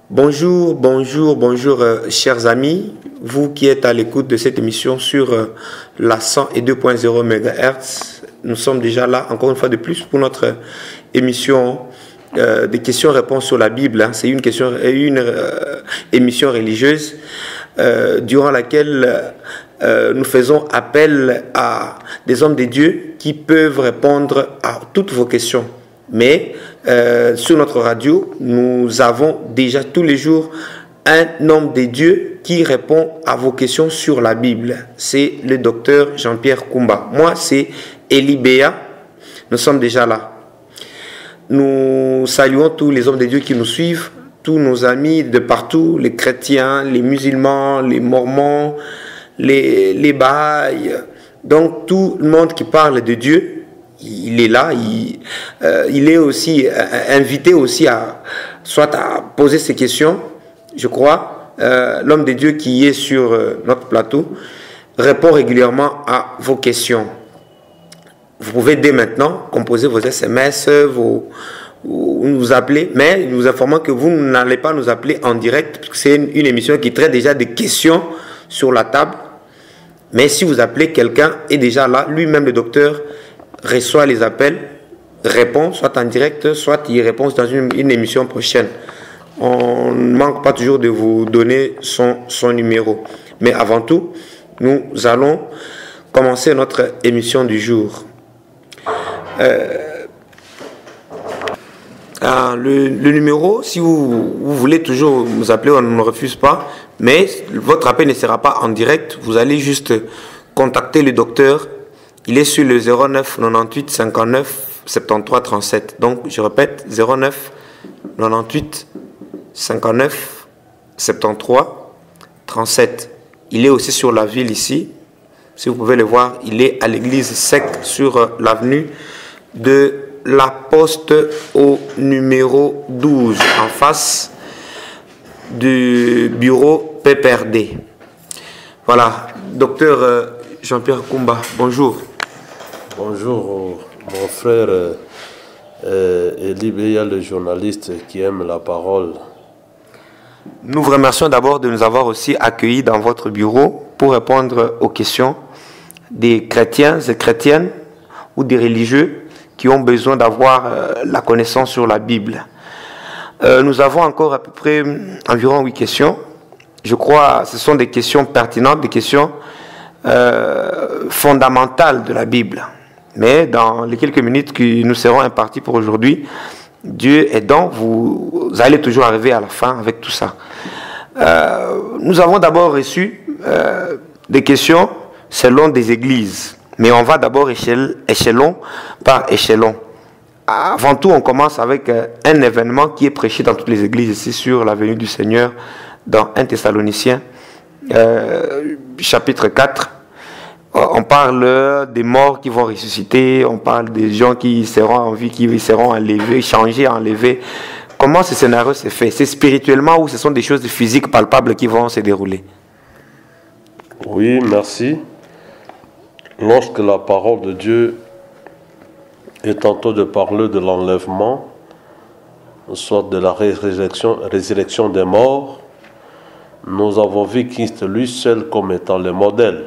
Bonjour, bonjour, bonjour, chers amis. Vous qui êtes à l'écoute de cette émission sur la 102.0 MHz, nous sommes déjà là, encore une fois de plus, pour notre émission des questions-réponses sur la Bible. Hein. C'est une émission religieuse durant laquelle nous faisons appel à des hommes de Dieu qui peuvent répondre à toutes vos questions. Mais sur notre radio, nous avons déjà tous les jours un homme de Dieu qui répond à vos questions sur la Bible. C'est le docteur Jean-Pierre Koumba. Moi, c'est Eli Béa. Nous sommes déjà là. Nous saluons tous les hommes de Dieu qui nous suivent, tous nos amis de partout, les chrétiens, les musulmans, les mormons, les Bahaïs. Donc, tout le monde qui parle de Dieu, il est là, il est aussi invité aussi à poser ses questions, je crois. L'homme de Dieu qui est sur notre plateau répond régulièrement à vos questions. Vous pouvez dès maintenant composer vos SMS, nous appeler, mais nous informons que vous n'allez pas nous appeler en direct, parce que c'est une émission qui traite déjà des questions sur la table. Mais si vous appelez, quelqu'un est déjà là, lui-même le docteur reçoit les appels, répond, soit en direct, soit il répond dans une émission prochaine. On ne manque pas toujours de vous donner son numéro. Mais avant tout, nous allons commencer notre émission du jour. Le numéro, si vous voulez toujours nous appeler, on ne refuse pas, mais votre appel ne sera pas en direct. Vous allez juste contacter le docteur. Il est sur le 09 98 59 73 37. Donc, je répète, 09 98 59 73 37. Il est aussi sur la ville ici. Si vous pouvez le voir, il est à l'église Sec sur l'avenue de la Poste au numéro 12, en face du bureau PPRD. Voilà, docteur Jean-Pierre Koumba, bonjour. Bonjour, mon frère Eli Béa, le journaliste qui aime la parole. Nous vous remercions d'abord de nous avoir aussi accueillis dans votre bureau pour répondre aux questions des chrétiens et chrétiennes ou des religieux qui ont besoin d'avoir la connaissance sur la Bible. Nous avons encore à peu près environ 8 questions. Je crois que ce sont des questions pertinentes, des questions fondamentales de la Bible. Mais dans les quelques minutes qui nous seront imparties pour aujourd'hui, Dieu aidant, vous allez toujours arriver à la fin avec tout ça. Nous avons d'abord reçu des questions selon des églises. Mais on va d'abord échelon par échelon. Avant tout, on commence avec un événement qui est prêché dans toutes les églises ici sur la venue du Seigneur dans 1 Thessaloniciens, chapitre 4. On parle des morts qui vont ressusciter, on parle des gens qui seront en vie, qui seront enlevés, changés, enlevés. Comment ce scénario s'est fait? C'est spirituellement ou ce sont des choses physiques palpables qui vont se dérouler? Oui, merci. Lorsque la parole de Dieu est en train de parler de l'enlèvement, soit de la résurrection des morts, nous avons vu Christ lui seul comme étant le modèle.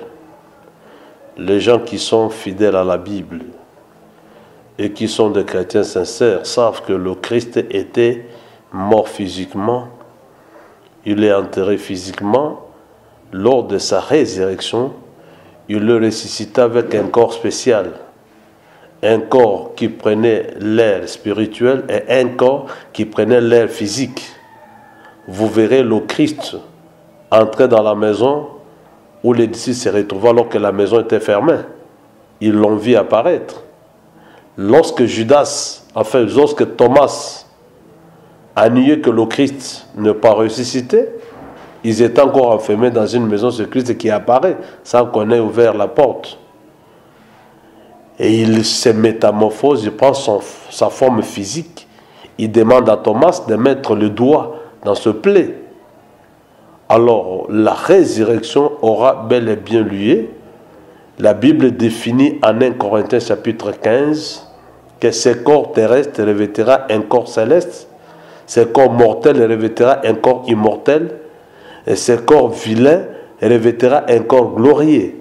Les gens qui sont fidèles à la Bible et qui sont des chrétiens sincères savent que le Christ était mort physiquement, il est enterré physiquement. Lors de sa résurrection, il le ressuscita avec un corps spécial, un corps qui prenait l'air spirituel et un corps qui prenait l'air physique. Vous verrez le Christ entrer dans la maison où les disciples se retrouvaient alors que la maison était fermée. Ils l'ont vu apparaître. Lorsque Thomas a nié que le Christ ne pas ressuscité, ils étaient encore enfermés dans une maison, ce Christ qui apparaît sans qu'on ait ouvert la porte. Et il se métamorphose, il prend sa forme physique. Il demande à Thomas de mettre le doigt dans ce plaie. Alors, la résurrection aura bel et bien lieu. La Bible définit en 1 Corinthiens chapitre 15 que ce corps terrestre revêtira un corps céleste. Ce corps mortel revêtera un corps immortel, et ce corps vilain revêtera un corps glorieux.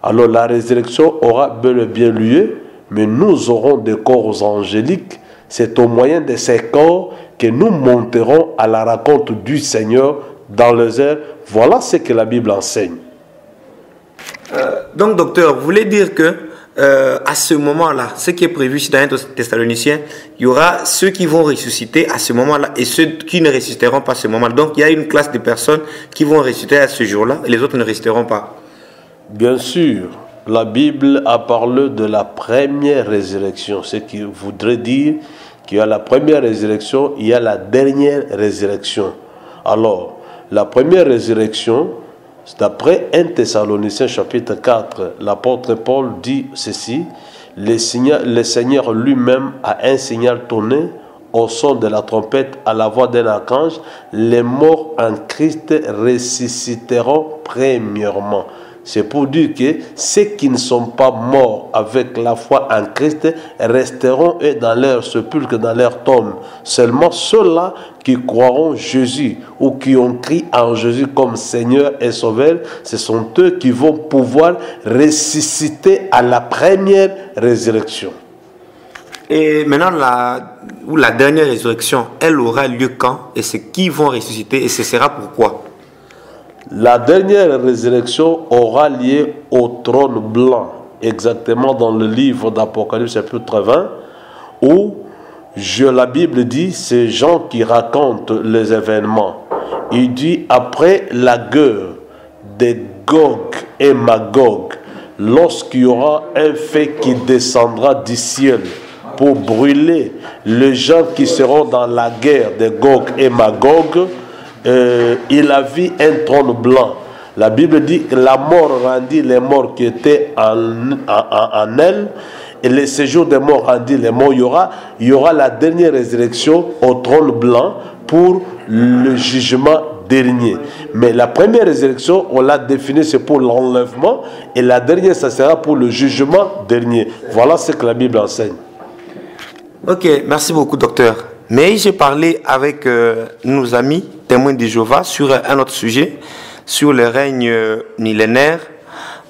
Alors la résurrection aura bel et bien lieu, mais nous aurons des corps angéliques. C'est au moyen de ces corps que nous monterons à la rencontre du Seigneur dans les airs. Voilà ce que la Bible enseigne. Donc, docteur, vous voulez dire que à ce moment-là, ce qui est prévu dans 1 Thessaloniciens, il y aura ceux qui vont ressusciter à ce moment-là et ceux qui ne ressusciteront pas à ce moment-là. Donc, il y a une classe de personnes qui vont ressusciter à ce jour-là et les autres ne ressusciteront pas. Bien sûr, la Bible a parlé de la première résurrection, ce qui voudrait dire qu'il y a la première résurrection, il y a la dernière résurrection. Alors, la première résurrection, d'après 1 Thessaloniciens chapitre 4, l'apôtre Paul dit ceci: le Seigneur lui-même a un signal tonné, au son de la trompette, à la voix d'un archange, les morts en Christ ressusciteront premièrement. C'est pour dire que ceux qui ne sont pas morts avec la foi en Christ resteront eux dans leur sépulcre, dans leur tombe. Seulement ceux-là qui croiront Jésus ou qui ont crié en Jésus comme Seigneur et Sauveur, ce sont eux qui vont pouvoir ressusciter à la première résurrection. Et maintenant, la dernière résurrection, elle aura lieu quand? Et c'est qui vont ressusciter et ce sera pourquoi? La dernière résurrection aura lieu au trône blanc, exactement dans le livre d'Apocalypse chapitre 20, où la Bible dit, c'est Jean qui raconte les événements. Il dit, après la guerre de Gog et Magog, lorsqu'il y aura un feu qui descendra du ciel pour brûler les gens qui seront dans la guerre de Gog et Magog, il a vu un trône blanc. La Bible dit que la mort rendit les morts qui étaient en elle, et le séjour des morts rendit les morts. Il y aura la dernière résurrection au trône blanc pour le jugement dernier. Mais la première résurrection, on l'a définie, c'est pour l'enlèvement, et la dernière, ça sera pour le jugement dernier. Voilà ce que la Bible enseigne. Ok, merci beaucoup, docteur. Mais j'ai parlé avec nos amis témoins de Jéhovah sur un autre sujet, sur le règne millénaire.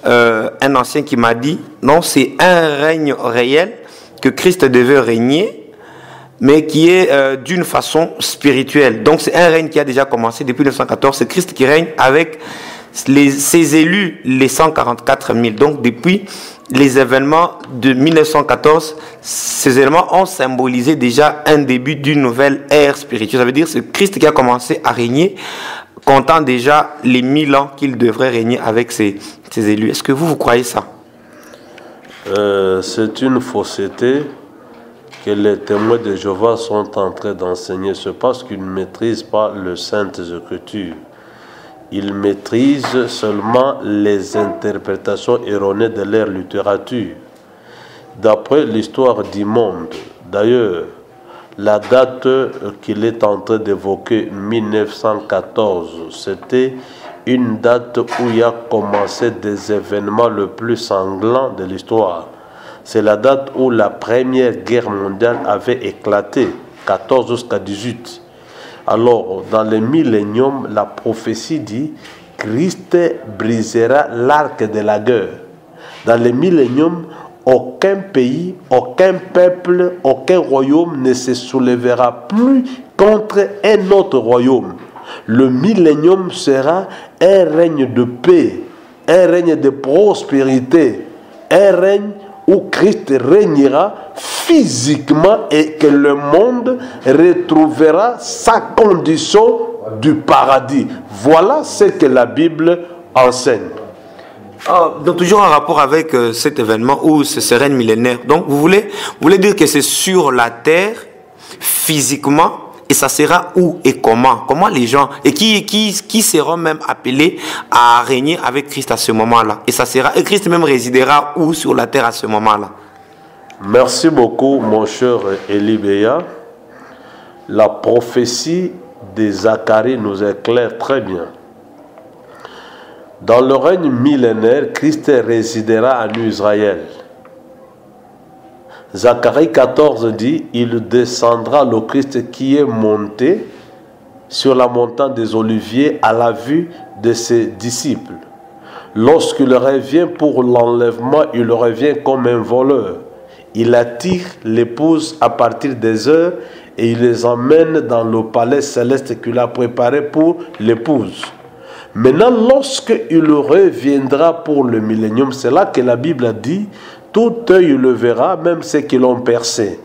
Un ancien qui m'a dit, non, c'est un règne réel que Christ devait régner, mais qui est d'une façon spirituelle. Donc c'est un règne qui a déjà commencé depuis 1914. C'est Christ qui règne avec ses élus, les 144 000. Donc depuis les événements de 1914, ces éléments ont symbolisé déjà un début d'une nouvelle ère spirituelle. Ça veut dire que c'est Christ qui a commencé à régner, comptant déjà les 1000 ans qu'il devrait régner avec ses élus. Est-ce que vous croyez ça? C'est une fausseté que les témoins de Jéhovah sont en train d'enseigner. C'est parce qu'ils ne maîtrisent pas le Saintes Écritures. Ils maîtrisent seulement les interprétations erronées de leur littérature. D'après l'histoire du monde, d'ailleurs, la date qu'il est en train d'évoquer, 1914, c'était une date où il a commencé des événements les plus sanglants de l'histoire. C'est la date où la Première Guerre mondiale avait éclaté, 14 jusqu'à 18. Alors, dans le millénium, la prophétie dit « Christ brisera l'arc de la guerre ». Dans le millénium, aucun pays, aucun peuple, aucun royaume ne se soulèvera plus contre un autre royaume. Le millénium sera un règne de paix, un règne de prospérité, un règne où Christ régnera physiquement et que le monde retrouvera sa condition du paradis. Voilà ce que la Bible enseigne. Donc toujours en rapport avec cet événement ou ce règne millénaire. Donc vous voulez dire que c'est sur la terre physiquement, et ça sera où et comment les gens et qui seront même appelés à régner avec Christ à ce moment-là, et Christ même résidera où sur la terre à ce moment-là? Merci beaucoup mon cher Elibéa. La prophétie de Zacharie nous éclaire très bien. Dans le règne millénaire, Christ résidera en Israël. Zacharie 14 dit, il descendra le Christ qui est monté sur la montagne des Oliviers à la vue de ses disciples. Lorsqu'il revient pour l'enlèvement, il revient comme un voleur. Il attire l'épouse à partir des heures et il les emmène dans le palais céleste qu'il a préparé pour l'épouse. Maintenant, lorsqu'il reviendra pour le millénium, c'est là que la Bible a dit, tout œil le verra, même ceux qui l'ont percé.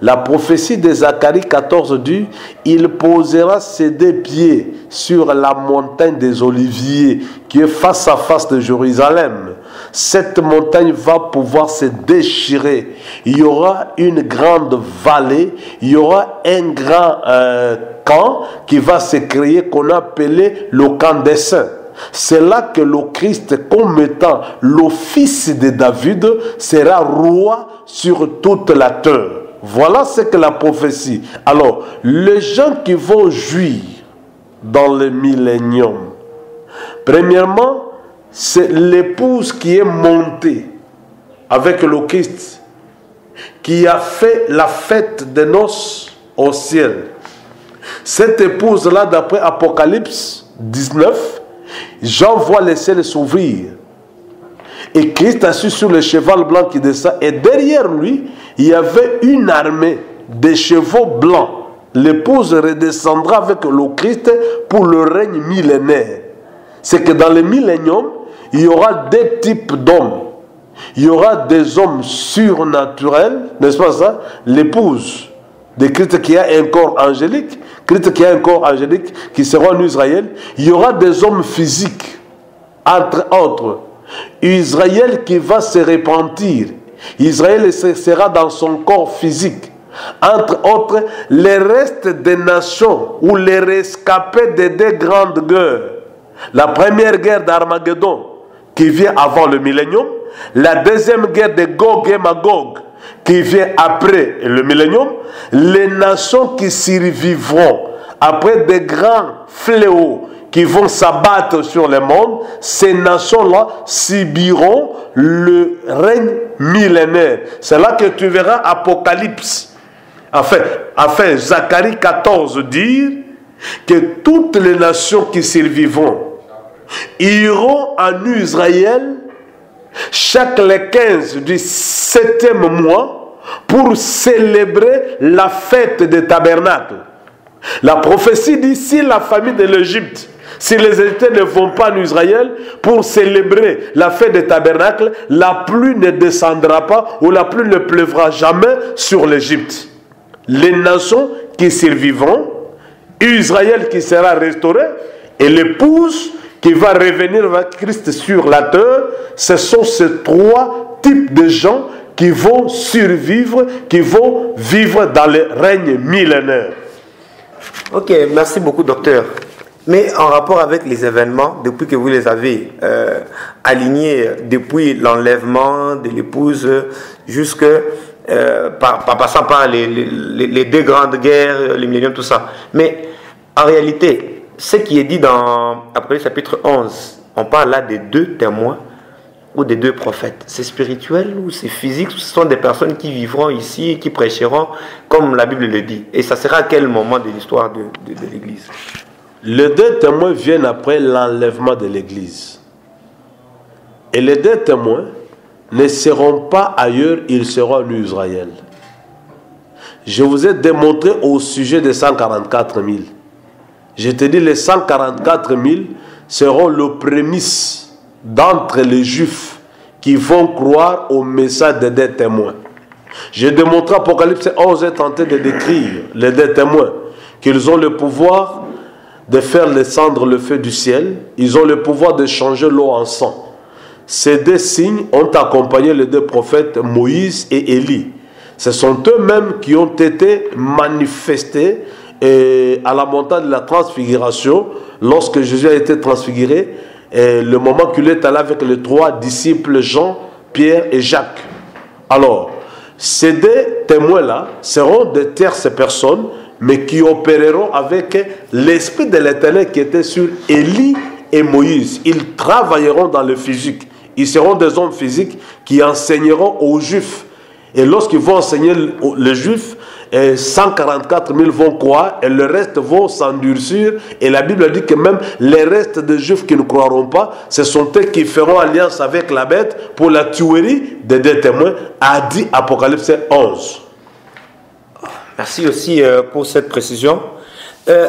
La prophétie de Zacharie 14 dit, il posera ses deux pieds sur la montagne des Oliviers qui est face à face de Jérusalem. Cette montagne va pouvoir se déchirer. Il y aura une grande vallée, il y aura un grand camp qui va se créer qu'on a appelé le camp des saints. C'est là que le Christ, comme étant le fils de David, sera roi sur toute la terre. Voilà ce que la prophétie. Alors, les gens qui vont jouir dans le millénium, premièrement, c'est l'épouse qui est montée avec le Christ, qui a fait la fête des noces au ciel. Cette épouse-là, d'après Apocalypse 19, Jean voit le ciel s'ouvrir. Et Christ assis sur le cheval blanc qui descend. Et derrière lui, il y avait une armée de chevaux blancs. L'épouse redescendra avec le Christ pour le règne millénaire. C'est que dans le millénium, il y aura deux types d'hommes. Il y aura des hommes surnaturels, n'est-ce pas ça? L'épouse de Christ qui a un corps angélique, Christ qui a un corps angélique qui sera en Israël. Il y aura des hommes physiques, entre autres. Israël qui va se repentir. Israël sera dans son corps physique. Entre autres, les restes des nations ou les rescapés des deux grandes guerres. La première guerre d'Armageddon qui vient avant le millénium. La deuxième guerre de Gog et Magog qui vient après le millénium. Les nations qui survivront après des grands fléaux qui vont s'abattre sur le monde, ces nations-là subiront le règne millénaire. C'est là que tu verras Apocalypse. Enfin, Zacharie 14 dire que toutes les nations qui survivront iront en Israël chaque le 15 du 7e mois pour célébrer la fête des tabernacles. La prophétie dit, si la famille de l'Égypte, si les Égyptiens ne vont pas en Israël pour célébrer la fête des tabernacles, la pluie ne descendra pas ou la pluie ne pleuvra jamais sur l'Égypte. Les nations qui survivront, Israël qui sera restauré et l'épouse qui va revenir avec Christ sur la terre, ce sont ces trois types de gens qui vont survivre, qui vont vivre dans le règne millénaire. Ok, merci beaucoup, docteur. Mais en rapport avec les événements, depuis que vous les avez alignés, depuis l'enlèvement de l'épouse jusque passant par les deux grandes guerres, les milléniums, tout ça. Mais en réalité, ce qui est dit dans Apocalypse chapitre 11, on parle là des deux témoins ou des deux prophètes. C'est spirituel ou c'est physique? Ce sont des personnes qui vivront ici, qui prêcheront comme la Bible le dit. Et ça sera à quel moment de l'histoire de l'Église? Les deux témoins viennent après l'enlèvement de l'Église. Et les deux témoins ne seront pas ailleurs, ils seront en Israël. Je vous ai démontré au sujet des 144 000. Je te dis, les 144 000 seront le prémisse d'entre les Juifs qui vont croire au message des deux témoins. J'ai démontré Apocalypse 11 est tenté de décrire les deux témoins, qu'ils ont le pouvoir de faire descendre le feu du ciel, ils ont le pouvoir de changer l'eau en sang. Ces deux signes ont accompagné les deux prophètes Moïse et Élie. Ce sont eux-mêmes qui ont été manifestés à la montagne de la transfiguration, lorsque Jésus a été transfiguré, et le moment qu'il est allé avec les trois disciples Jean, Pierre et Jacques. Alors, ces deux témoins-là seront des tierces personnes, mais qui opéreront avec l'Esprit de l'Éternel qui était sur Élie et Moïse. Ils travailleront dans le physique. Ils seront des hommes physiques qui enseigneront aux Juifs Et lorsqu'ils vont enseigner les Juifs, 144 000 vont croire et le reste vont s'endurcir. Et la Bible dit que même les restes des Juifs qui ne croiront pas, ce sont eux qui feront alliance avec la bête pour la tuerie des deux témoins, a dit Apocalypse 11. Merci aussi pour cette précision.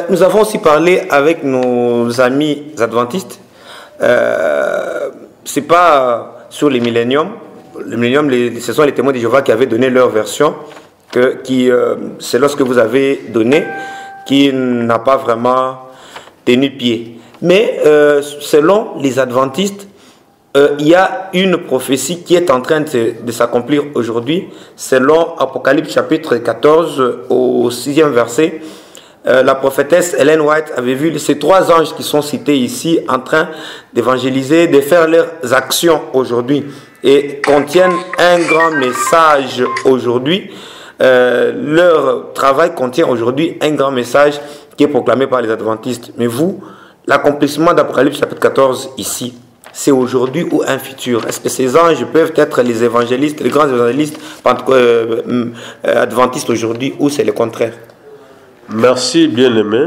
Nous avons aussi parlé avec nos amis adventistes. C'est pas sur les milléniums. Le millénium, ce sont les témoins de Jéhovah qui avaient donné leur version, c'est lorsque vous avez donné, qui n'a pas vraiment tenu pied. Mais selon les adventistes, il y a une prophétie qui est en train de s'accomplir aujourd'hui. Selon Apocalypse chapitre 14 au 6e verset, la prophétesse Ellen White avait vu ces trois anges qui sont cités ici en train d'évangéliser, de faire leurs actions aujourd'hui et contiennent un grand message aujourd'hui. Leur travail contient aujourd'hui un grand message qui est proclamé par les adventistes. Mais vous, l'accomplissement d'Apocalypse chapitre 14 ici, c'est aujourd'hui ou un futur? Est-ce que ces anges peuvent être les évangélistes, les grands évangélistes adventistes aujourd'hui, ou c'est le contraire? Merci, bien-aimé.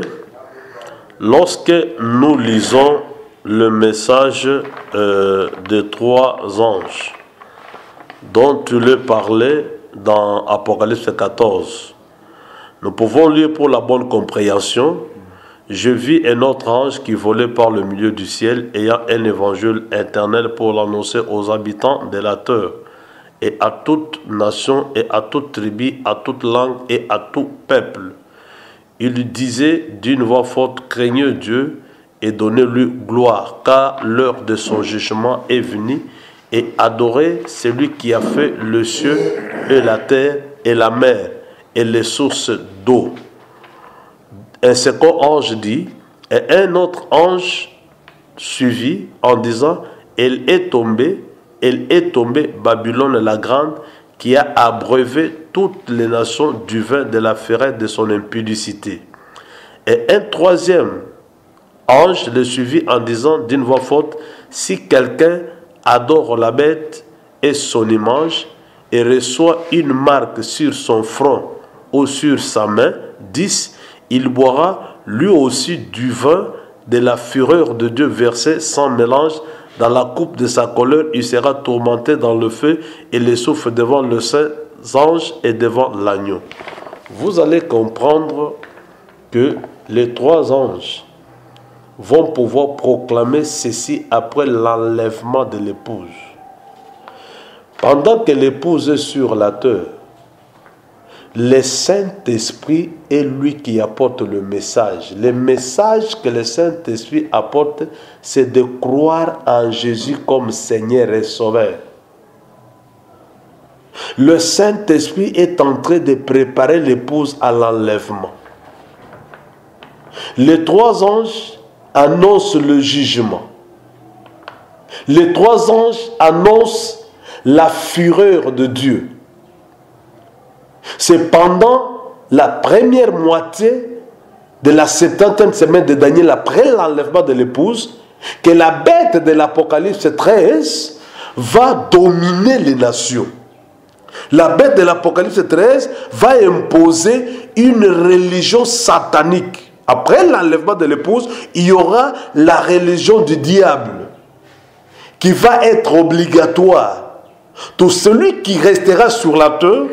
Lorsque nous lisons le message des trois anges dont tu le parlais dans Apocalypse 14, nous pouvons lire pour la bonne compréhension: je vis un autre ange qui volait par le milieu du ciel, ayant un évangile éternel pour l'annoncer aux habitants de la terre, et à toute nation, et à toute tribu, à toute langue, et à tout peuple. Il disait d'une voix forte: craignez Dieu et donnez-lui gloire, car l'heure de son jugement est venue, et adorez celui qui a fait le ciel et la terre et la mer et les sources d'eau. Un second ange dit, et un autre ange suivit en disant: elle est tombée, Babylone la grande, qui a abreuvé toutes les nations du vin de la fureur de son impudicité. Et un troisième ange le suivit en disant d'une voix forte: si quelqu'un adore la bête et son image, et reçoit une marque sur son front ou sur sa main, 10, il boira lui aussi du vin de la fureur de Dieu versé sans mélange dans la coupe de sa colère. Il sera tourmenté dans le feu et le souffle devant le Saint-Ange et devant l'agneau. Vous allez comprendre que les trois anges vont pouvoir proclamer ceci après l'enlèvement de l'épouse. Pendant que l'épouse est sur la terre, le Saint-Esprit est lui qui apporte le message. Le message que le Saint-Esprit apporte, c'est de croire en Jésus comme Seigneur et Sauveur. Le Saint-Esprit est en train de préparer l'épouse à l'enlèvement. Les trois anges annoncent le jugement. Les trois anges annoncent la fureur de Dieu. C'est pendant la première moitié de la 70e semaine de Daniel, après l'enlèvement de l'épouse, que la bête de l'Apocalypse 13 va dominer les nations. La bête de l'Apocalypse 13 va imposer une religion satanique. Après l'enlèvement de l'épouse, il y aura la religion du diable qui va être obligatoire. Tout celui qui restera sur la terre,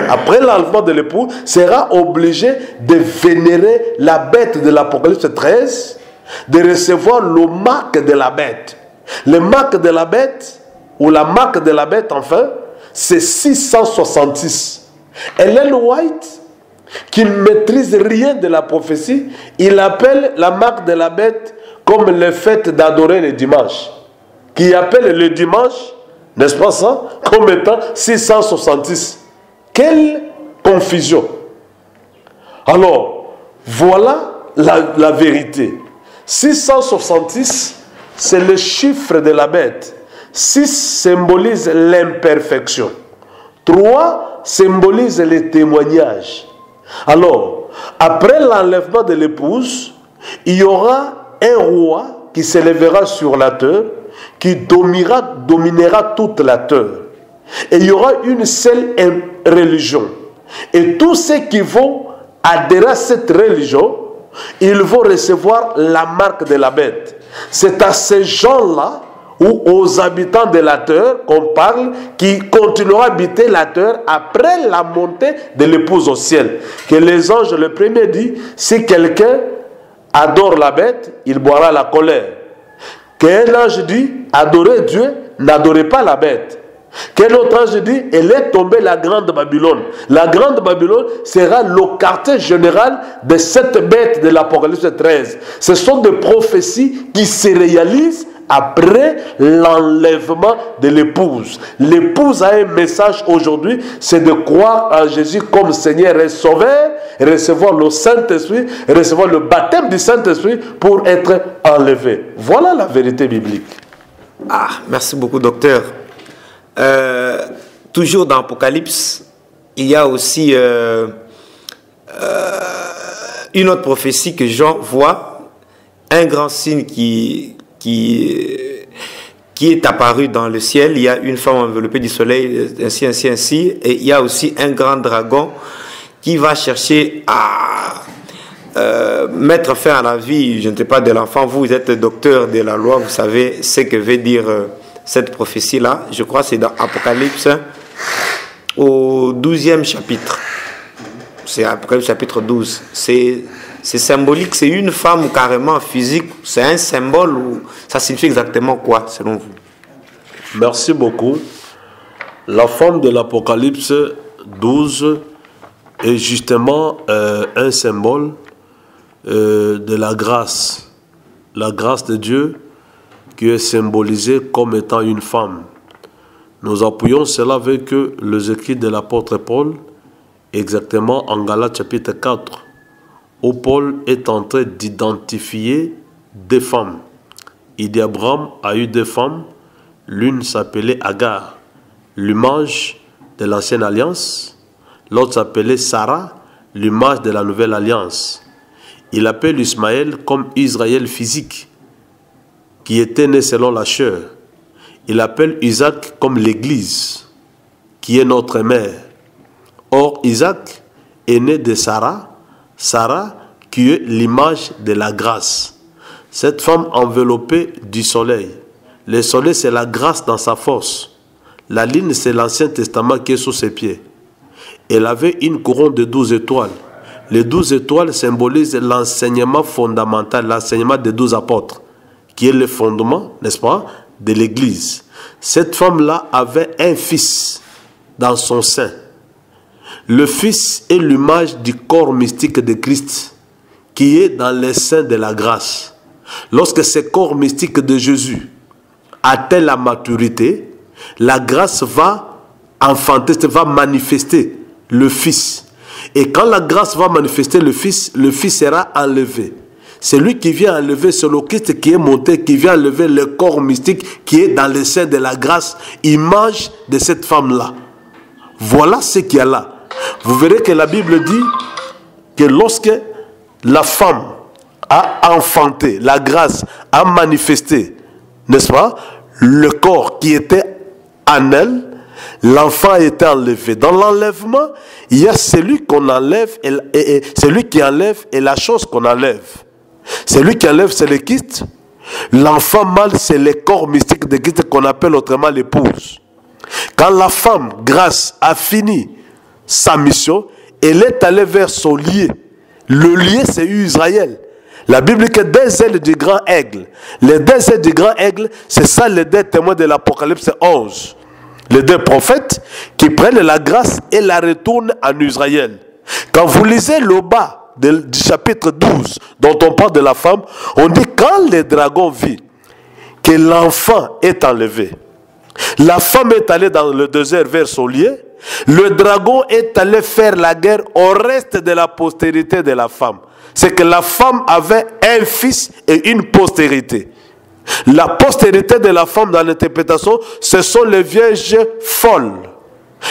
après l'enlèvement de l'épouse, sera obligé de vénérer la bête de l'Apocalypse 13, de recevoir le marque de la bête. Le marque de la bête, ou la marque de la bête enfin, c'est 666. Ellen White, qui ne maîtrise rien de la prophétie, il appelle la marque de la bête comme le fait d'adorer le dimanche. Qui appelle le dimanche, n'est-ce pas ça, comme étant 666. Quelle confusion! Alors, voilà la vérité. 666, c'est le chiffre de la bête. 6 symbolise l'imperfection. 3 symbolise le témoignage. Alors, après l'enlèvement de l'épouse, il y aura un roi qui s'élèvera sur la terre, qui dominera toute la terre. Et il y aura une seule religion. Et tous ceux qui vont adhérer à cette religion, ils vont recevoir la marque de la bête. C'est à ces gens-là ou aux habitants de la terre qu'on parle, qui continueront à habiter la terre après la montée de l'épouse au ciel. Que les anges, le premier dit, si quelqu'un adore la bête, il boira la colère. Qu'un ange dit, adorez Dieu, n'adorez pas la bête. Qu'un autre ange dit, elle est tombée la grande Babylone. La grande Babylone sera le quartier général de cette bête de l'Apocalypse 13. Ce sont des prophéties qui se réalisent après l'enlèvement de l'épouse. L'épouse a un message aujourd'hui, c'est de croire en Jésus comme Seigneur et Sauveur, recevoir le Saint-Esprit, recevoir le baptême du Saint-Esprit pour être enlevé. Voilà la vérité biblique. Ah, merci beaucoup, docteur. Toujours dans l'Apocalypse, il y a aussi une autre prophétie que Jean voit, un grand signe qui est apparu dans le ciel. Il y a une femme enveloppée du soleil, ainsi, et il y a aussi un grand dragon qui va chercher à mettre fin à la vie, je ne sais pas, de l'enfant. Vous êtes docteur de la loi, vous savez ce que veut dire cette prophétie-là. Je crois que c'est dans Apocalypse, au 12e chapitre. C'est Apocalypse chapitre 12. C'est symbolique, c'est une femme carrément physique, c'est un symbole, ou ça signifie exactement quoi selon vous? Merci beaucoup. La femme de l'Apocalypse 12 est justement un symbole de la grâce de Dieu qui est symbolisée comme étant une femme. Nous appuyons cela avec les écrits de l'apôtre Paul, exactement en Galates chapitre 4, où Paul est en train d'identifier des femmes. Il dit Abraham a eu deux femmes, l'une s'appelait Agar, l'image de l'ancienne alliance, l'autre s'appelait Sarah, l'image de la nouvelle alliance. Il appelle Ismaël comme Israël physique, qui était né selon la chair. Il appelle Isaac comme l'Église, qui est notre mère. Or, Isaac est né de Sarah, qui est l'image de la grâce. Cette femme enveloppée du soleil. Le soleil, c'est la grâce dans sa force. La lune, c'est l'Ancien Testament qui est sous ses pieds. Elle avait une couronne de 12 étoiles. Les 12 étoiles symbolisent l'enseignement fondamental, l'enseignement des 12 apôtres, qui est le fondement, n'est-ce pas, de l'Église. Cette femme-là avait un fils dans son sein. Le fils est l'image du corps mystique de Christ, qui est dans le sein de la grâce. Lorsque ce corps mystique de Jésus atteint la maturité, la grâce va enfanter, va manifester le Fils. Et quand la grâce va manifester le Fils sera enlevé. C'est lui qui vient enlever, c'est le Christ qui est monté, qui vient enlever le corps mystique qui est dans le sein de la grâce, image de cette femme-là. Voilà ce qu'il y a là. Vous verrez que la Bible dit que lorsque la femme a enfanté, la grâce a manifesté, n'est-ce pas, le corps qui était en elle, l'enfant a été enlevé. Dans l'enlèvement, il y a celui qu'on enlève, et celui qui enlève et la chose qu'on enlève. Celui qui enlève, c'est le Christ. L'enfant mâle, c'est le corps mystique de Christ qu'on appelle autrement l'épouse. Quand la femme, grâce, a fini sa mission, elle est allée vers son lieu. Le lieu, c'est Israël. La Bible dit que deux ailes du grand aigle. Les deux ailes du grand aigle, c'est ça les deux témoins de l'Apocalypse 11. Les deux prophètes qui prennent la grâce et la retournent en Israël. Quand vous lisez le bas du chapitre 12, dont on parle de la femme, on dit quand le dragon vit que l'enfant est enlevé, la femme est allée dans le désert vers son lieu, le dragon est allé faire la guerre au reste de la postérité de la femme. C'est que la femme avait un fils et une postérité. La postérité de la femme dans l'interprétation, ce sont les vierges folles.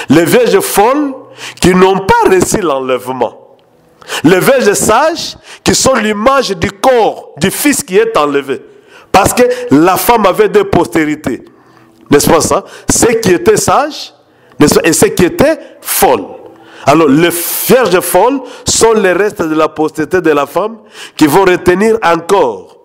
Les vierges folles qui n'ont pas reçu l'enlèvement. Les vierges sages qui sont l'image du corps du fils qui est enlevé. Parce que la femme avait deux postérités. N'est-ce pas ça? Ceux qui étaient sages, Et ce qui était folle. Alors, les vierges folles sont les restes de la postérité de la femme qui vont retenir encore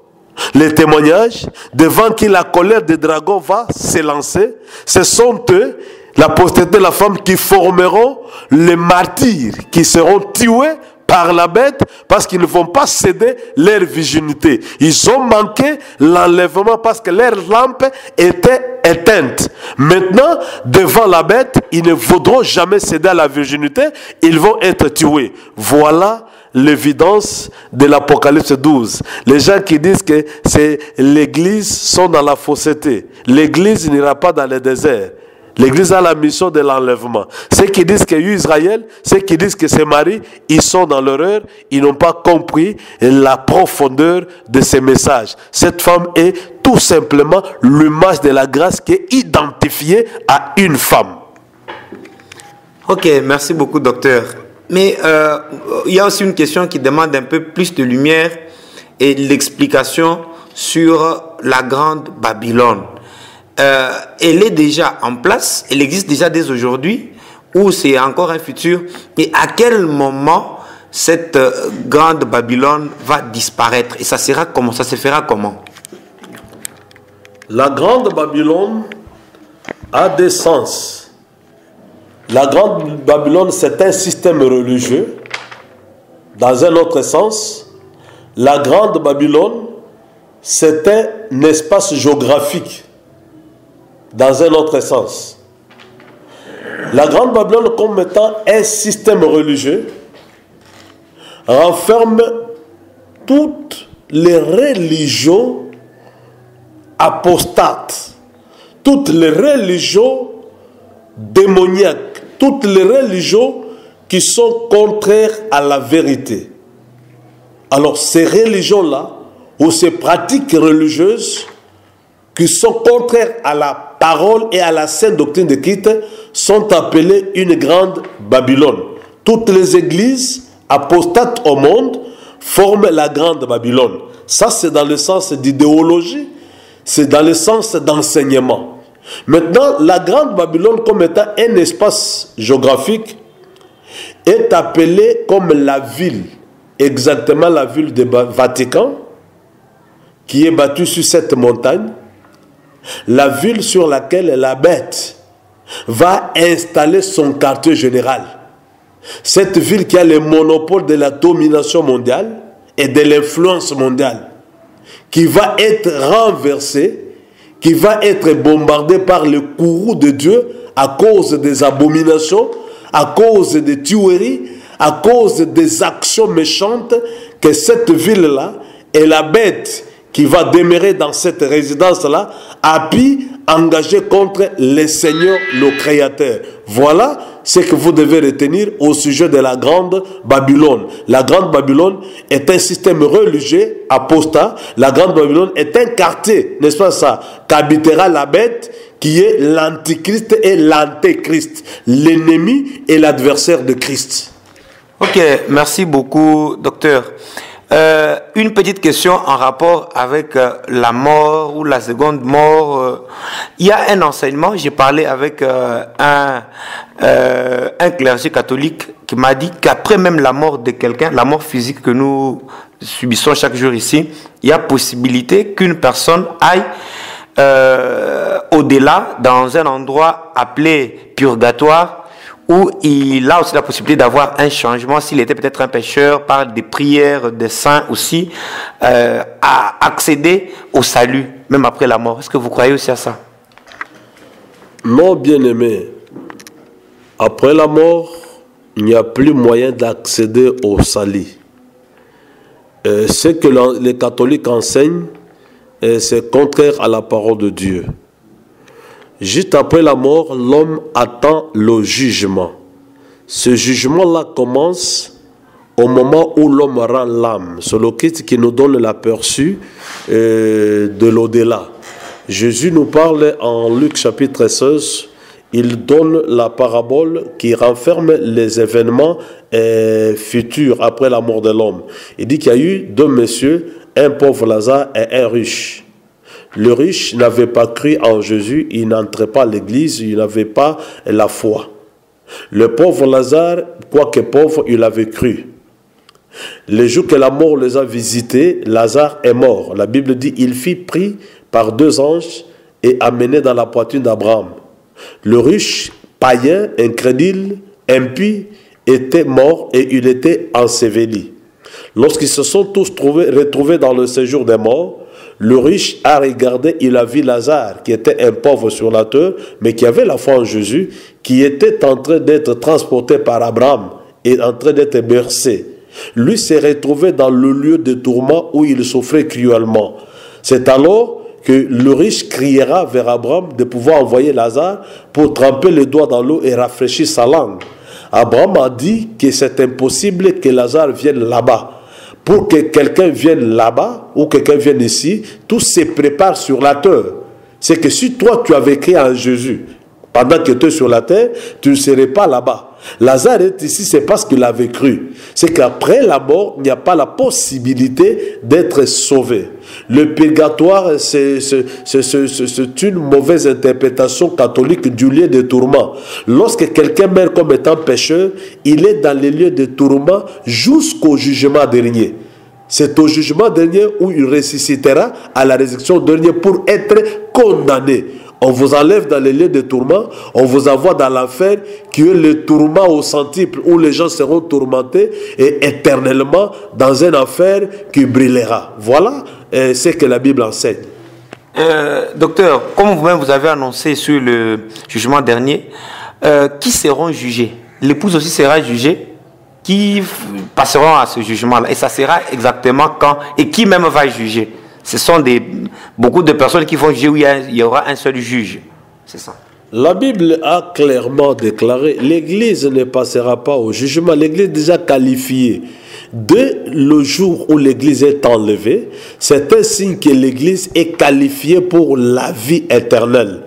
les témoignages devant qui la colère des dragons va s'élancer. Ce sont eux, la postérité de la femme, qui formeront les martyrs qui seront tués par la bête parce qu'ils ne vont pas céder leur virginité. Ils ont manqué l'enlèvement parce que leur lampe était éteinte. Maintenant, devant la bête, ils ne voudront jamais céder à la virginité. Ils vont être tués. Voilà l'évidence de l'Apocalypse 12. Les gens qui disent que c'est l'église sont dans la fausseté. L'église n'ira pas dans le désert. L'église a la mission de l'enlèvement. Ceux qui disent que Israël, ceux qui disent que c'est Marie, ils sont dans l'erreur. Ils n'ont pas compris la profondeur de ces messages. Cette femme est tout simplement l'image de la grâce qui est identifiée à une femme. Ok, merci beaucoup, docteur. Mais il y a aussi une question qui demande un peu plus de lumière et de l'explication sur la grande Babylone. Elle est déjà en place, elle existe déjà dès aujourd'hui, ou c'est encore un futur? Et à quel moment cette grande Babylone va disparaître? Et ça sera comment? Ça se fera comment? La grande Babylone a des sens. La grande Babylone, c'est un système religieux. Dans un autre sens, la grande Babylone, c'est un espace géographique. Dans un autre sens. La grande Babylone, comme étant un système religieux, renferme toutes les religions apostates, toutes les religions démoniaques, toutes les religions qui sont contraires à la vérité. Alors ces religions-là, ou ces pratiques religieuses qui sont contraires à la parole et à la sainte doctrine de Christ, sont appelées une grande Babylone. Toutes les églises apostates au monde forment la grande Babylone. Ça, c'est dans le sens d'idéologie, c'est dans le sens d'enseignement. Maintenant, la grande Babylone, comme étant un espace géographique, est appelée comme la ville, exactement la ville du Vatican, qui est battue sur cette montagne, la ville sur laquelle la bête va installer son quartier général. Cette ville qui a le monopole de la domination mondiale et de l'influence mondiale, qui va être renversée, qui va être bombardée par le courroux de Dieu à cause des abominations, à cause des tueries, à cause des actions méchantes que cette ville-là et la bête qui va demeurer dans cette résidence-là a pu engager contre le Seigneur, le Créateur. Voilà ce que vous devez retenir au sujet de la grande Babylone. La grande Babylone est un système religieux apostat. La grande Babylone est un quartier, n'est-ce pas ça, qu'habitera la bête, qui est l'antichrist et l'antéchrist, l'ennemi et l'adversaire de Christ. Ok, merci beaucoup, docteur. Une petite question en rapport avec la mort ou la seconde mort. Il y a un enseignement, j'ai parlé avec un clergé catholique qui m'a dit qu'après même la mort de quelqu'un, la mort physique que nous subissons chaque jour ici, il y a possibilité qu'une personne aille au-delà, dans un endroit appelé purgatoire, où il a aussi la possibilité d'avoir un changement, s'il était peut-être un pécheur, par des prières des saints aussi, à accéder au salut, même après la mort. Est-ce que vous croyez aussi à ça? Non, bien-aimé. Après la mort, il n'y a plus moyen d'accéder au salut. Ce que les catholiques enseignent, c'est contraire à la parole de Dieu. Juste après la mort, l'homme attend le jugement. Ce jugement-là commence au moment où l'homme rend l'âme. C'est le Christ qui nous donne l'aperçu de l'au-delà. Jésus nous parle en Luc chapitre 16, il donne la parabole qui renferme les événements futurs après la mort de l'homme. Il dit qu'il y a eu deux messieurs, un pauvre Lazare et un riche. Le riche n'avait pas cru en Jésus, il n'entrait pas à l'église, il n'avait pas la foi. Le pauvre Lazare, quoique pauvre, il avait cru. Le jour que la mort les a visités, Lazare est mort. La Bible dit, il fut pris par 2 anges et amené dans la poitrine d'Abraham. Le riche, païen, incrédule, impie, était mort et il était enseveli. Lorsqu'ils se sont tous retrouvés dans le séjour des morts, le riche a regardé, il a vu Lazare, qui était un pauvre sur la terre, mais qui avait la foi en Jésus, qui était en train d'être transporté par Abraham et en train d'être bercé. Lui s'est retrouvé dans le lieu de tourment où il souffrait cruellement. C'est alors que le riche criera vers Abraham de pouvoir envoyer Lazare pour tremper les doigts dans l'eau et rafraîchir sa langue. Abraham a dit que c'est impossible que Lazare vienne là-bas. Pour que quelqu'un vienne là-bas ou quelqu'un vienne ici, tout se prépare sur la terre. C'est que si toi tu avais cru en Jésus, pendant que tu es sur la terre, tu ne serais pas là-bas. Lazare est ici, c'est parce qu'il avait cru. C'est qu'après la mort, il n'y a pas la possibilité d'être sauvé. Le purgatoire, c'est une mauvaise interprétation catholique du lieu de tourment. Lorsque quelqu'un meurt comme étant pécheur, il est dans les lieux de tourment jusqu'au jugement dernier. C'est au jugement dernier où il ressuscitera à la résurrection dernière pour être condamné. On vous enlève dans les lieux de tourment, on vous envoie dans l'enfer, qui est le tourment au centuple, où les gens seront tourmentés et éternellement dans un enfer qui brûlera. Voilà ce que la Bible enseigne. Docteur, comme vous-même vous avez annoncé sur le jugement dernier, qui seront jugés? L'épouse aussi sera jugée? Qui passeront à ce jugement-là? Et ça sera exactement quand? Et qui même va juger? Ce sont beaucoup de personnes qui vont juger où il y aura un seul juge. C'est ça. La Bible a clairement déclaré, l'Église ne passera pas au jugement. L'Église est déjà qualifiée. Dès le jour où l'Église est enlevée, c'est un signe que l'Église est qualifiée pour la vie éternelle.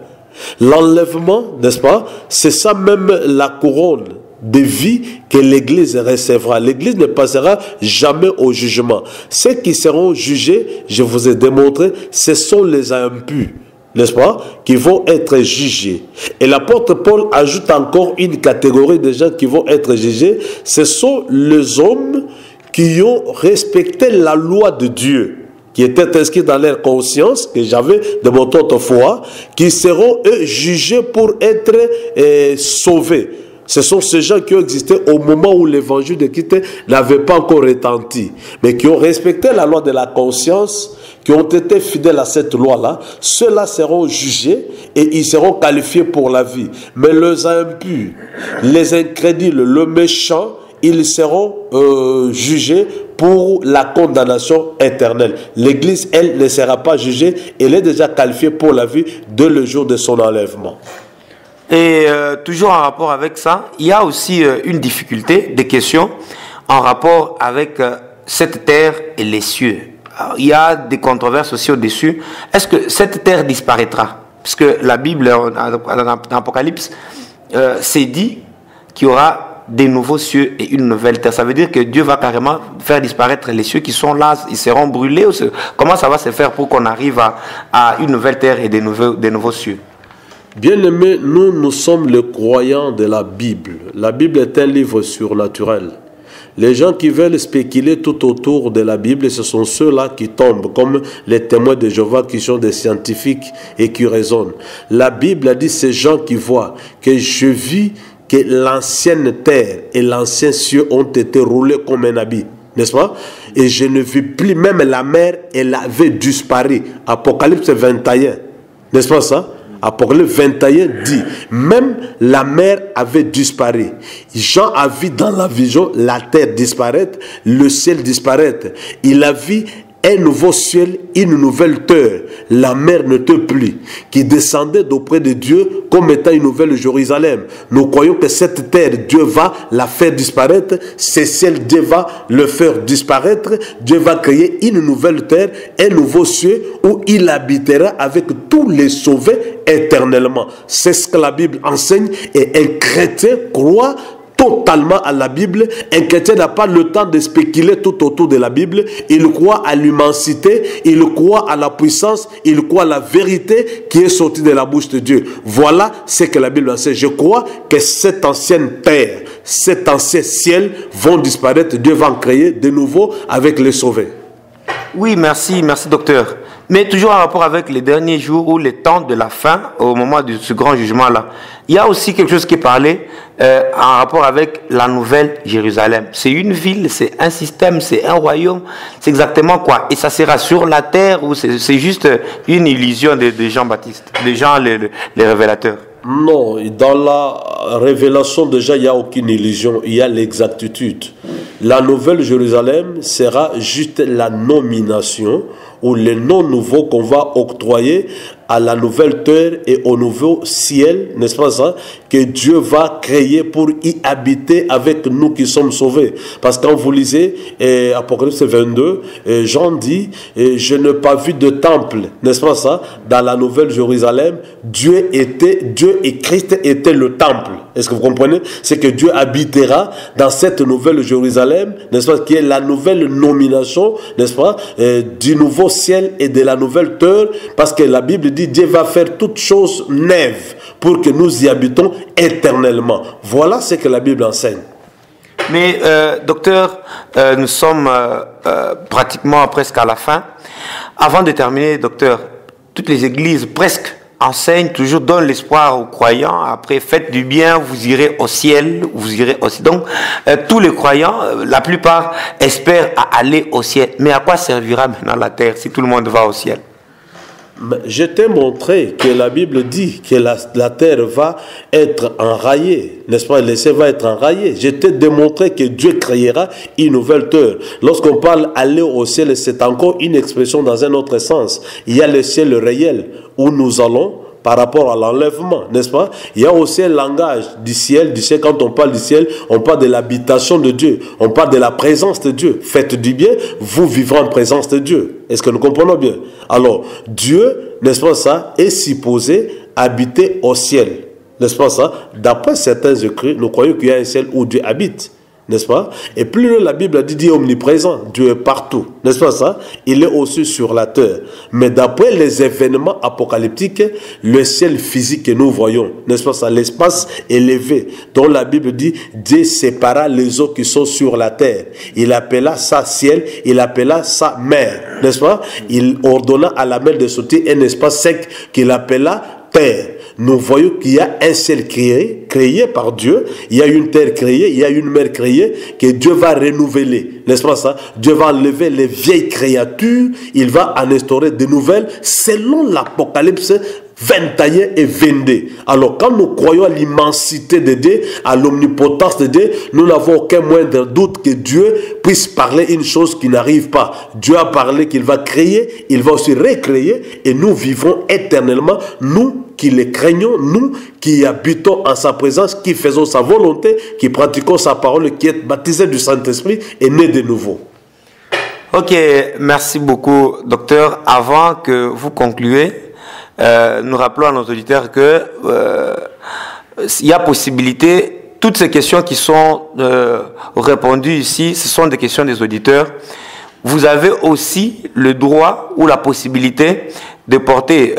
L'enlèvement, n'est-ce pas, c'est ça même la couronne de vie que l'Église recevra. L'Église ne passera jamais au jugement. Ceux qui seront jugés, je vous ai démontré, ce sont les impurs, n'est-ce pas, qui vont être jugés. Et l'apôtre Paul ajoute encore une catégorie de gens qui vont être jugés. Ce sont les hommes qui ont respecté la loi de Dieu, qui était inscrit dans leur conscience, que j'avais de mon autrefois, qui seront eux jugés pour être sauvés. Ce sont ces gens qui ont existé au moment où l'évangile de Christ n'avait pas encore retenti, mais qui ont respecté la loi de la conscience, qui ont été fidèles à cette loi-là. Ceux-là seront jugés et ils seront qualifiés pour la vie. Mais les impurs, les incrédules, le méchant, ils seront jugés pour la condamnation éternelle. L'Église, elle, ne sera pas jugée, elle est déjà qualifiée pour la vie dès le jour de son enlèvement. Et toujours en rapport avec ça, il y a aussi une difficulté, des questions en rapport avec cette terre et les cieux. Alors, il y a des controverses aussi au-dessus. Est-ce que cette terre disparaîtra? Parce que la Bible, dans l'Apocalypse, c'est dit qu'il y aura des nouveaux cieux et une nouvelle terre. Ça veut dire que Dieu va carrément faire disparaître les cieux qui sont là, ils seront brûlés. Comment ça va se faire pour qu'on arrive à une nouvelle terre et des nouveaux cieux? Bien-aimés, nous sommes les croyants de la Bible. La Bible est un livre surnaturel. Les gens qui veulent spéculer tout autour de la Bible, ce sont ceux-là qui tombent, comme les témoins de Jéhovah qui sont des scientifiques et qui raisonnent. La Bible a dit, ces gens qui voient que je vis que l'ancienne terre et l'ancien ciel ont été roulés comme un habit, n'est-ce pas? Et je ne vis plus, même la mer, elle avait disparu. Apocalypse 21, n'est-ce pas ça? Apocalypse 21 dit, même la mer avait disparu. Jean a vu dans la vision la terre disparaître, le ciel disparaître. Il a vu un nouveau ciel, une nouvelle terre. La mer n'était plus, qui descendait d'auprès de Dieu comme étant une nouvelle Jérusalem. Nous croyons que cette terre, Dieu va la faire disparaître. Ce ciel, Dieu va le faire disparaître. Dieu va créer une nouvelle terre, un nouveau ciel où il habitera avec tous les sauvés éternellement. C'est ce que la Bible enseigne et un chrétien croit totalement à la Bible. Un chrétien n'a pas le temps de spéculer tout autour de la Bible. Il croit à l'immensité, il croit à la puissance, il croit à la vérité qui est sortie de la bouche de Dieu. Voilà ce que la Bible enseigne. Je crois que cette ancienne terre, cet ancien ciel vont disparaître. Dieu va en créer de nouveau avec les sauvés. Oui, merci docteur. Mais toujours en rapport avec les derniers jours ou les temps de la fin, au moment de ce grand jugement-là, il y a aussi quelque chose qui est parlé en rapport avec la nouvelle Jérusalem. C'est une ville, c'est un système, c'est un royaume, c'est exactement quoi? Et ça sera sur la terre ou c'est juste une illusion de Jean-Baptiste, des gens, les révélateurs? Non, dans la révélation déjà, il n'y a aucune illusion, il y a l'exactitude. La nouvelle Jérusalem sera juste la nomination ou le nom nouveau qu'on va octroyer à la nouvelle terre et au nouveau ciel, n'est-ce pas ça, que Dieu va créer pour y habiter avec nous qui sommes sauvés. Parce que quand vous lisez Apocalypse 22, Jean dit, je n'ai pas vu de temple, n'est-ce pas ça, dans la nouvelle Jérusalem, Dieu et Christ étaient le temple. Est-ce que vous comprenez? C'est que Dieu habitera dans cette nouvelle Jérusalem, n'est-ce pas, qui est la nouvelle nomination, n'est-ce pas, du nouveau ciel et de la nouvelle terre, parce que la Bible dit Dieu va faire toutes choses neuves pour que nous y habitons éternellement. Voilà ce que la Bible enseigne. Mais docteur, nous sommes pratiquement presque à la fin. Avant de terminer, docteur, toutes les églises presque enseignent toujours, donnent l'espoir aux croyants. Après, faites du bien, vous irez au ciel, vous irez aussi. Donc, tous les croyants, la plupart, espèrent à aller au ciel. Mais à quoi servira maintenant la terre si tout le monde va au ciel? Je t'ai montré que la Bible dit que la terre va être enraillée, n'est-ce pas? Le ciel va être enraillé. Je t'ai démontré que Dieu créera une nouvelle terre. Lorsqu'on parle aller au ciel, c'est encore une expression dans un autre sens. Il y a le ciel réel où nous allons par rapport à l'enlèvement, n'est-ce pas? Il y a aussi un langage du ciel. Quand on parle du ciel, on parle de l'habitation de Dieu. On parle de la présence de Dieu. Faites du bien, vous vivrez en présence de Dieu. Est-ce que nous comprenons bien? Alors, Dieu, n'est-ce pas ça, est supposé habiter au ciel. N'est-ce pas ça? D'après certains écrits, nous croyons qu'il y a un ciel où Dieu habite. N'est-ce pas? Et plus loin, la Bible a dit Dieu est omniprésent, Dieu est partout, n'est-ce pas ça? Il est aussi sur la terre. Mais d'après les événements apocalyptiques, le ciel physique que nous voyons, n'est-ce pas ça? L'espace élevé, dont la Bible dit Dieu sépara les eaux qui sont sur la terre. Il appela ça ciel, il appela ça mer, n'est-ce pas? Il ordonna à la mer de sortir un espace sec qu'il appela terre. Nous voyons qu'il y a un ciel créé par Dieu, il y a une terre créée, il y a une mer créée que Dieu va renouveler, n'est-ce pas ça? Dieu va enlever les vieilles créatures, il va en instaurer de nouvelles selon l'Apocalypse 21 et 22. Alors quand nous croyons à l'immensité de Dieu, à l'omnipotence de Dieu, nous n'avons aucun moindre doute que Dieu puisse parler une chose qui n'arrive pas. Dieu a parlé qu'il va créer, il va aussi recréer et nous vivons éternellement, nous qui les craignons, nous qui habitons en sa présence, qui faisons sa volonté, qui pratiquons sa parole, qui est baptisés du Saint-Esprit et nés de nouveau. Ok, merci beaucoup, docteur. Avant que vous concluez, nous rappelons à nos auditeurs que il y a possibilité, toutes ces questions qui sont répondues ici, ce sont des questions des auditeurs. Vous avez aussi le droit ou la possibilité de porter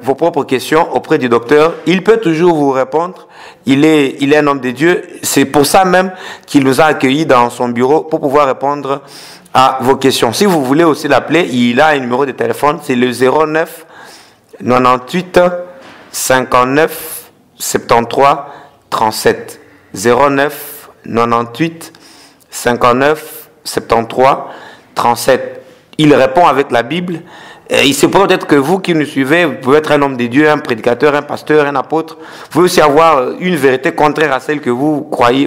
vos propres questions auprès du docteur. Il peut toujours vous répondre. Il est un homme de Dieu. C'est pour ça même qu'il nous a accueillis dans son bureau pour pouvoir répondre à vos questions. Si vous voulez aussi l'appeler, il a un numéro de téléphone, c'est le 09 98 59 73 37. 09 98 59 73 37. Il répond avec la Bible. Il se peut peut-être que vous qui nous suivez, vous pouvez être un homme de Dieu, un prédicateur, un pasteur, un apôtre. Vous pouvez aussi avoir une vérité contraire à celle que vous croyez,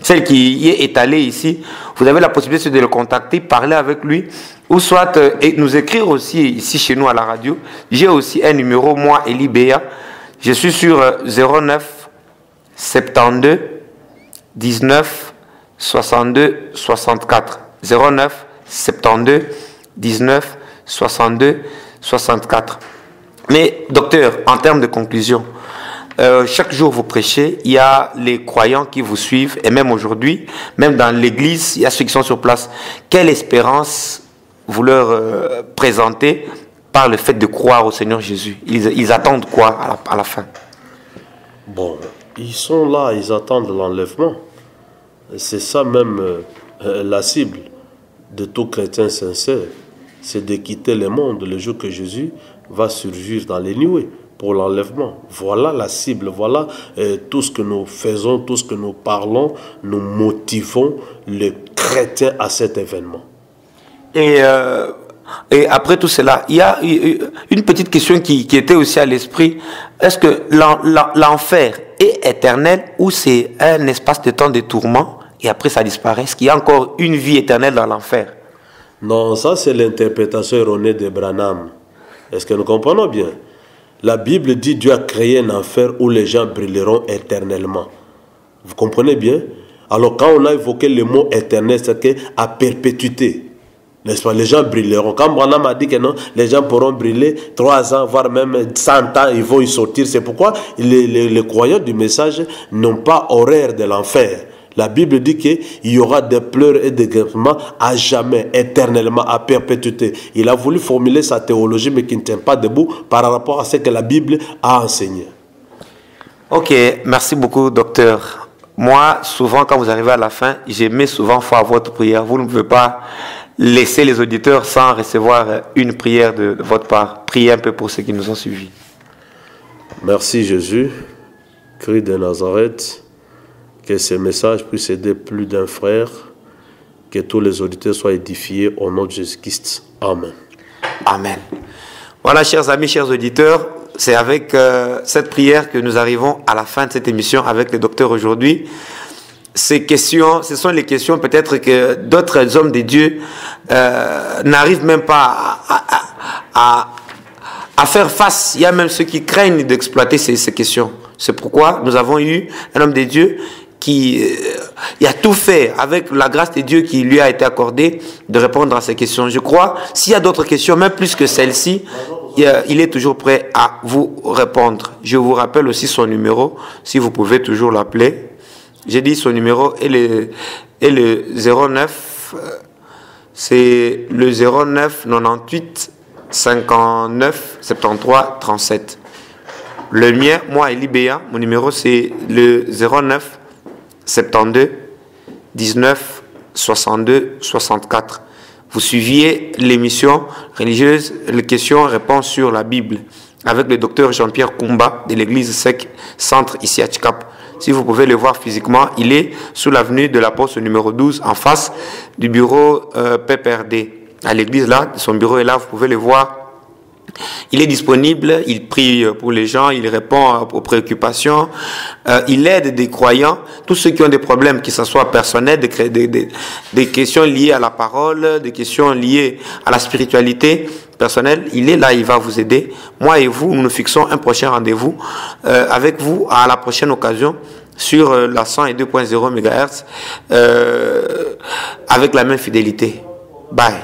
celle qui est étalée ici. Vous avez la possibilité de le contacter, parler avec lui, ou soit nous écrire aussi ici chez nous à la radio. J'ai aussi un numéro, moi, Eli Béa. Je suis sur 09 72 19 62 64. 09 72 19 62 64. Mais docteur, en termes de conclusion, chaque jour vous prêchez, il y a les croyants qui vous suivent, et même aujourd'hui, même dans l'église, il y a ceux qui sont sur place. Quelle espérance vous leur présentez par le fait de croire au Seigneur Jésus? Ils attendent quoi à la fin? Bon, ils sont là, ils attendent l'enlèvement. C'est ça même la cible de tout chrétien sincère. C'est de quitter le monde le jour que Jésus va surgir dans les nuées pour l'enlèvement. Voilà la cible, voilà tout ce que nous faisons, tout ce que nous parlons, nous motivons les chrétiens à cet événement. Et après tout cela, il y a une petite question qui était aussi à l'esprit. Est-ce que l'enfer est éternel ou c'est un espace de temps de tourment et après ça disparaît? Est-ce qu'il y a encore une vie éternelle dans l'enfer? Non, ça c'est l'interprétation erronée de Branham. Est-ce que nous comprenons bien? La Bible dit Dieu a créé un enfer où les gens brilleront éternellement. Vous comprenez bien? Alors quand on a évoqué le mot éternel, c'est qu'à perpétuité. N'est-ce pas? Les gens brilleront. Quand Branham a dit que non, les gens pourront briller 3 ans, voire même 100 ans, ils vont y sortir. C'est pourquoi les croyants du message n'ont pas horreur de l'enfer. La Bible dit qu'il y aura des pleurs et des grincements à jamais, éternellement, à perpétuité. Il a voulu formuler sa théologie, mais qui ne tient pas debout par rapport à ce que la Bible a enseigné. Ok, merci beaucoup, docteur. Moi, souvent, quand vous arrivez à la fin, j'aimais souvent faire votre prière. Vous ne pouvez pas laisser les auditeurs sans recevoir une prière de votre part. Priez un peu pour ceux qui nous ont suivis. Merci Jésus, Christ de Nazareth, que ce message puisse aider plus d'un frère, que tous les auditeurs soient édifiés au nom de Jésus-Christ. Amen. Amen. Voilà, chers amis, chers auditeurs, c'est avec cette prière que nous arrivons à la fin de cette émission avec le docteur aujourd'hui. Ces questions, ce sont les questions peut-être que d'autres hommes de Dieu n'arrivent même pas à faire face. Il y a même ceux qui craignent d'exploiter ces questions. C'est pourquoi nous avons eu un homme de Dieu qui a tout fait avec la grâce de Dieu qui lui a été accordée de répondre à ces questions. Je crois, s'il y a d'autres questions, même plus que celle-ci, il est toujours prêt à vous répondre. Je vous rappelle aussi son numéro, si vous pouvez toujours l'appeler. J'ai dit son numéro est le 09, c'est le 09 98 59 73 37. Le mien, moi, Eli Béa, mon numéro c'est le 09 72 19 62 64. Vous suiviez l'émission religieuse, les questions-réponses sur la Bible avec le docteur Jean-Pierre Koumba de l'église SEC Centre ici à Tchikap. Si vous pouvez le voir physiquement, il est sous l'avenue de la Poste numéro 12 en face du bureau PPRD. À l'église là, son bureau est là, vous pouvez le voir. Il est disponible, il prie pour les gens, il répond aux préoccupations, il aide des croyants, tous ceux qui ont des problèmes, que ce soit personnels, des questions liées à la parole, des questions liées à la spiritualité personnelle. Il est là, il va vous aider. Moi et vous, nous nous fixons un prochain rendez-vous avec vous à la prochaine occasion sur la 102.0 MHz avec la même fidélité. Bye.